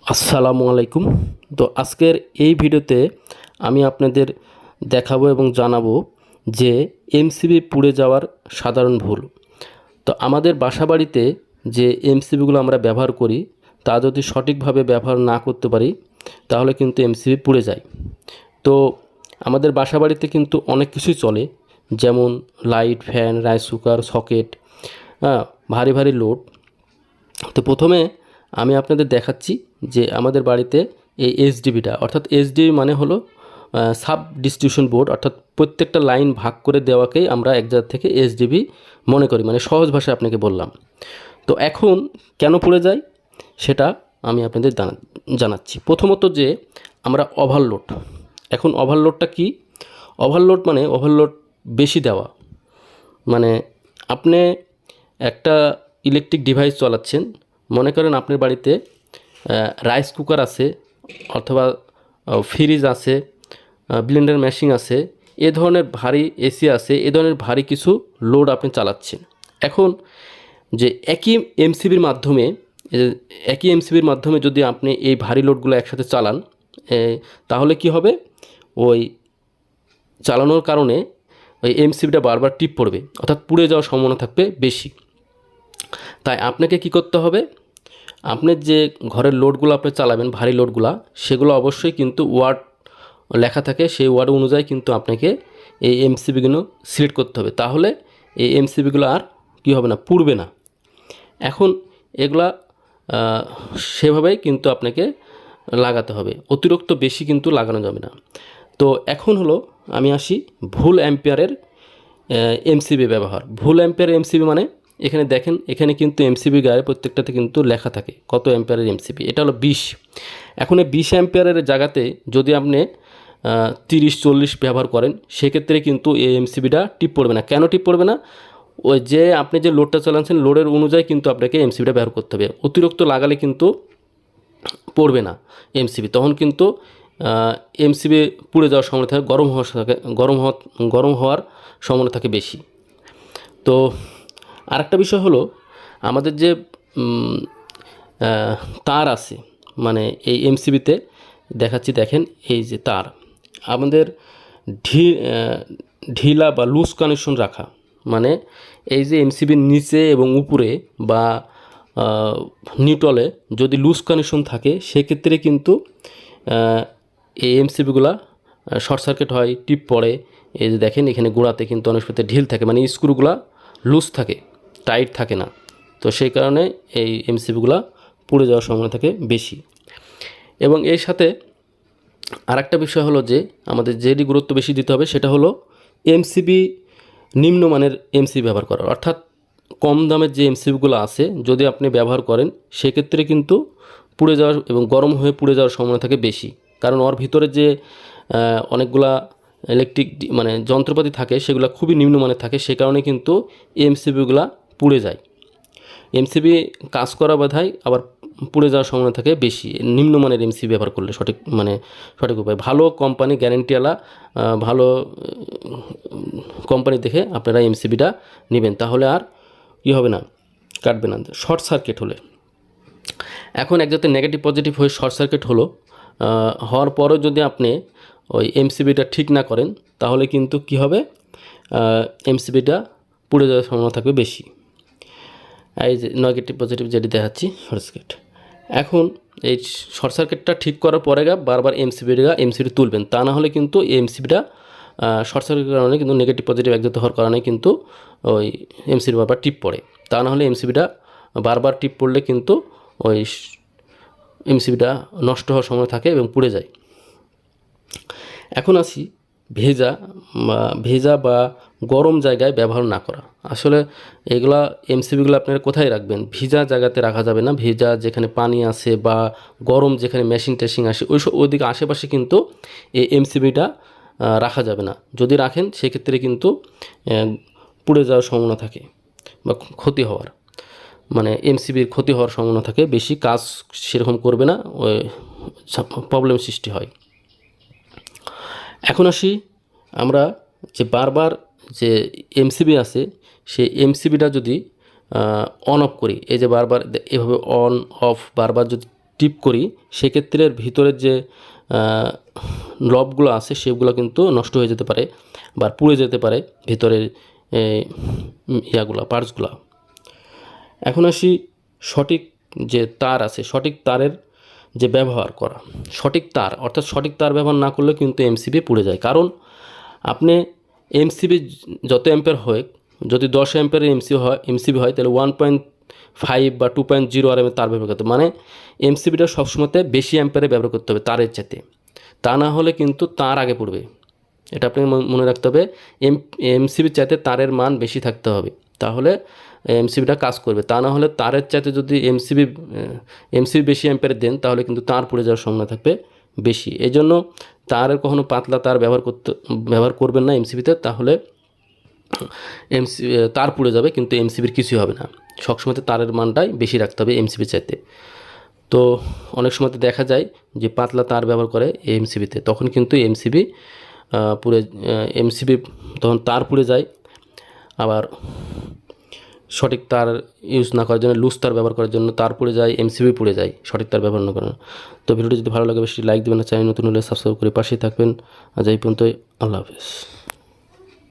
আসসালামু আলাইকুম। তো আজকের এই ভিডিওতে আমি আপনাদের দেখাবো এবং জানাবো যে এমসিবি পুড়ে যাওয়ার সাধারণ ভুল। তো আমাদের বাসাবাড়িতে যে এমসিবিগুলো আমরা ব্যবহার করি তা যদি সঠিকভাবে ব্যবহার না করতে পারি তাহলে কিন্তু এমসিবি পুড়ে যায়। তো আমাদের বাসাবাড়িতে কিন্তু অনেক কিছুই চলে, যেমন light, fan, rice cooker, socket, ভারী ভারী লোড। তো প্রথমে আমি আপনাদের দেখাচ্ছি যে আমাদের বাড়িতে এই এইচডিবিটা, অর্থাৎ এইচডিবি মানে হলো সাব ডিস্ট্রিবিউশন বোর্ড, অর্থাৎ প্রত্যেকটা লাইন ভাগ করে দেওয়াকেই আমরা এক জায়গা থেকে এইচডিবি মনে করি, মানে সহজ ভাষায় আপনাকে বললাম। তো এখন কেন পড়ে যায় সেটা আমি আপনাদের জানাচ্ছি। প্রথমত যে আমরা ওভারলোড, এখন ওভারলোডটা কি? ওভারলোড মানে ওভারলোড বেশি দেওয়া, মানে আপনি একটা ইলেকট্রিক ডিভাইস চালাচ্ছেন, মনে করেন আপনার বাড়িতে রাইস কুকার আছে অথবা ফ্রিজ আছে, ব্লেন্ডার মেশিন আছে, এ ধরনের ভারী এসি আছে, এ ধরনের ভারী কিছু লোড আপনি চালাচ্ছেন। এখন যে একই এমসিবির মাধ্যমে যদি আপনি এই ভারী লোডগুলো একসাথে চালান, তাহলে কি হবে? ওই চালানোর কারণে ওই এমসিবিটা বারবার টিপ পড়বে, অর্থাৎ পুড়ে যাওয়ার সম্ভাবনা থাকবে বেশি। তাই আপনাকে কি করতে হবে? আপনার যে ঘরের লোডগুলো আপনি চালাবেন, ভারী লোডগুলো, সেগুলো অবশ্যই কিন্তু ওয়াট লেখা থাকে, সেই ওয়াট অনুযায়ী কিন্তু আপনাকে এই এমসিবিগুলো সিলেক্ট করতে হবে। তাহলে এই এমসিবিগুলো আর কি হবে না, পুড়বে না। এখন এগুলা সেভাবেই কিন্তু আপনাকে লাগাতে হবে, অতিরিক্ত বেশি কিন্তু লাগানো যাবে না। তো এখন হলো আমি আসি ভুল অ্যাম্পিয়ারের এমসিবি ব্যবহার। ভুল অ্যাম্পিয়ারের এমসিবি মানে এখানে দেখেন, এখানে কিন্তু এমসিবি গায়ে প্রত্যেকটাতে কিন্তু লেখা থাকে কত অ্যাম্পিয়ারের এমসিবি। এটা হলো 20। এখন এই 20 অ্যাম্পিয়ারের জায়গাতে যদি আপনি 30-40 ব্যবহার করেন, সেক্ষেত্রে কিন্তু এই এমসিবিটা টিপ পড়বে না। কেন টিপ পড়বে না? ওই যে আপনি যে লোডটা চালাচ্ছেন, লোডের অনুযায়ী কিন্তু আপনাকে এমসিবিটা ব্যবহার করতে হবে। অতিরিক্ত লাগালে কিন্তু পড়বে না এমসিবি, তখন কিন্তু এমসিবি পুড়ে যাওয়ার সম্ভাবনা থাকে, গরম হওয়ার সম্ভাবনা থাকে বেশি। তো আরেকটা বিষয় হলো, আমাদের যে তার আছে, মানে এই এমসিবিতে দেখাচ্ছি, দেখেন এই যে তার, আমাদের ঢিলা বা লুজ কানেকশন রাখা, মানে এই যে এমসিবির নিচে এবং উপরে বা নিউট্রালে যদি লুজ কানেকশন থাকে, সেক্ষেত্রে কিন্তু এই এমসিবিগুলা শর্ট সার্কিট হয়, টিপ পড়ে। এই যে দেখেন এখানে গোড়াতে কিন্তু অনেক সময় ঢিল থাকে, মানে স্ক্রুগুলা লুজ থাকে, টাইট থাকে না। তো সেই কারণে এই এমসিবিগুলা পুড়ে যাওয়ার সম্ভাবনা থাকে বেশি। এবং এর সাথে আরেকটা বিষয় হলো যে আমাদের যেটি গুরুত্ব বেশি দিতে হবে সেটা হলো এমসিবি নিম্নমানের এমসিবি ব্যবহার করা, অর্থাৎ কম দামের যে এমসিবিগুলো আছে যদি আপনি ব্যবহার করেন, সেক্ষেত্রে কিন্তু পুড়ে যাওয়ার এবং গরম হয়ে পুড়ে যাওয়ার সম্ভাবনা থাকে বেশি। কারণ ওর ভিতরে যে অনেকগুলা ইলেকট্রিক মানে যন্ত্রপাতি থাকে, সেগুলো খুবই নিম্নমানের থাকে, সে কারণে কিন্তু এমসিবিগুলা পুড়ে যায়। এমসিবি কাজ করা বাধায় আবার পুড়ে যাওয়ার সম্ভাবনা থাকে বেশি নিম্নমানের এমসিবি ব্যবহার করলে। সঠিক উপায়, ভালো কোম্পানি, গ্যারেন্টিওয়ালা ভালো কোম্পানি দেখে আপনারা এমসিবিটা নেবেন, তাহলে আর কী হবে না, কাটবে না। শর্ট সার্কিট হলে, এখন এক যাতে নেগেটিভ পজিটিভ হয়ে শর্ট সার্কিট হওয়ার পরও যদি আপনি ওই এমসিবিটা ঠিক না করেন, তাহলে কিন্তু কি হবে, এমসিবিটা পুড়ে যাওয়ার সম্ভাবনা থাকবে বেশি। এই যে নেগেটিভ পজিটিভ যেটি দেখাচ্ছি শর্ট সার্কিট। এখন এই শর্ট সার্কিটটা ঠিক করার পরে বারবার এমসিবি তুলবেন, তা না হলে কিন্তু এই এমসিবিটা শর্ট সার্কিটের কারণে কিন্তু নেগেটিভ পজিটিভ একজাত হওয়ার কারণে কিন্তু ওই এমসিবি বারবার টিপ পড়ে। তা না হলে এমসিবিটা বারবার টিপ পড়লে কিন্তু ওই এমসিবিটা নষ্ট হওয়ার সময় থাকে এবং পুড়ে যায়। এখন আসি ভেজা বা গরম জায়গায় ব্যবহার না করা। আসলে এগুলা এমসিবিগুলো আপনারা কোথায় রাখবেন? ভিজা জায়গাতে রাখা যাবে না। ভেজা যেখানে পানি আছে বা গরম যেখানে মেশিন টেশিং আসে, ওইদিকে আশেপাশে কিন্তু এই এমসিবিটা রাখা যাবে না। যদি রাখেন সেক্ষেত্রে কিন্তু পুড়ে যাওয়ার সম্ভাবনা থাকে বা ক্ষতি হওয়ার, মানে এমসিবির ক্ষতি হওয়ার সম্ভাবনা থাকে বেশি, কাজ সেরকম করবে না, ওই প্রবলেম সৃষ্টি হয়। এখন আসি আমরা যে বারবার যে এমসিবি আছে, সেই এমসিবিটা যদি অন অফ করি, এই যে বারবার এভাবে অন অফ বারবার যদি টিপ করি সেক্ষেত্রে ভিতরের যে লবগুলো আছে সেগুলো কিন্তু নষ্ট হয়ে যেতে পারে বা পুড়ে যেতে পারে ভিতরের পার্টসগুলো। এখন আসি সঠিক যে তার আছে, সঠিক তারের যে ব্যবহার করা, সঠিক তার অর্থাৎ সঠিক তার ব্যবহার না করলে কিন্তু এমসিবি পুড়ে যায়। কারণ আপনি এমসিবি যত অ্যাম্পের হয়, যদি 10 অ্যাম্পের এমসিবি হয় তাহলে 1.5 বা 2.0 আর তার ব্যবহার করতে হবে। মানে এমসিবিটা সবসময়তে বেশি অ্যাম্পেরে ব্যবহার করতে হবে তারের চাইতে, তা না হলে কিন্তু তার আগে পড়বে। এটা আপনি মনে রাখতে হবে, এমসিবির চাইতে তারের মান বেশি থাকতে হবে, তাহলে এমসিবিটা কাজ করবে। তা না হলে তারের চাইতে যদি এমসিবি বেশি অ্যাম্পের দেন তাহলে কিন্তু তার পুড়ে যাওয়ার সম্ভাবনা থাকবে বেশি। এই জন্য তারের কখনো পাতলা তার ব্যবহার করবেন না এমসিবিতে, তাহলে তার পুড়ে যাবে কিন্তু এমসিবির কিছুই হবে না। সবসময় তারের মানটাই বেশি রাখতে হবে এমসিবির চাইতে। তো অনেক সময় দেখা যায় যে পাতলা তার ব্যবহার করে এমসিবিতে, তখন কিন্তু এমসিবি তখন তার পুড়ে যায়। আবার সঠিক তার ইউজ না করার জন্য, লুজ তার ব্যবহার করার জন্য তার পুড়ে যায়, এমসিবি পুড়ে যায় সঠিক তার ব্যবহার না করার। তো ভিডিওটি যদি ভালো লাগে বেশি লাইক দেবেন, চ্যানেল নতুন হলে সাবস্ক্রাইব করে পাশেই থাকবেন। আজ এই পর্যন্তই, আল্লাহ হাফেজ।